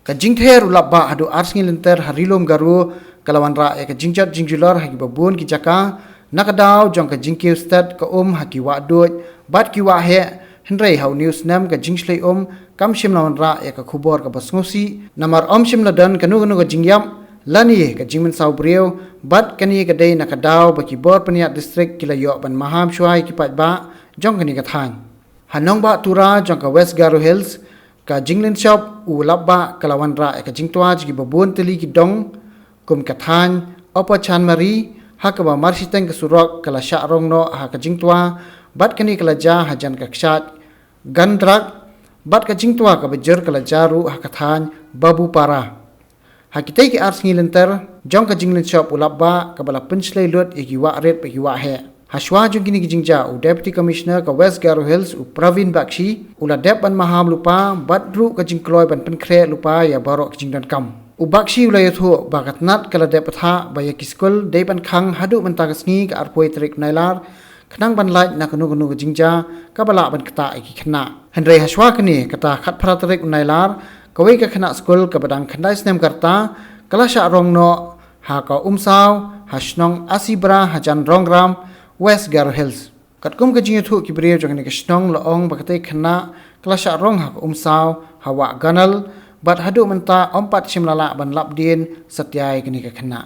ka jingther ulabba hadu arsngilenter harilom garu kalawan ra ka jingjat jingjular hagi babun ki jaka nakadaw jong ka jingkiu stat ka haki wa doj bat ki wa he hendrei hau news nam ka jingslei kamshim lawan ra ka khubor ka basngosi namar shim ladan kanu ka jingyam lani ka jingmen saw breu bat kani ka dei nakadaw ba ki bor paniat district kilayo ban maham shuai ki pat ba jong kani ka thang hanong ba tura jong ka West Garo Hills ka jinglen shop ulabba kalawan ra ka jingtwa gi babun teli ki dong kum ka than opa chan mari hakaba marsiteng ka surok kala sha rongno ha ka jingtwa bat kani kala ja hajan ka kshat gandrak bat ka jingtwa ka bejer kala jaru ha ka than babu para hakitei ki ars ngilenter jong ka jinglen shop ulabba ka bala pinslei lut igi wa ret pe wa he Hashwa jung kini kijingja Deputy Commissioner ka West Garo Hills Pravin Bakshi ula dep ban maham lupa badru ka jingkloi ban penkre lupa ya barok kijingdan kam Bakshi ula yathu bakatnat kala dep tha baya kiskul de ban khang hadu man tagasngi ka arpoi trik nailar khnang ban lait na kanu kijingja ka bala ban kata iki khna Henry Hashwa kini kata khat pratrik nailar kawai ka khna skul ka badang khandai snem karta kala sha rongno ha ka saw hashnong asibra hajan rongram West Garo Hills. Katkum ka jingyo thu ki brew jang ni ka snong laong bakatei khna klasha rong ha saw hawa ganal bat hadu menta ompat shimlala ban labdin satyai kini ka khna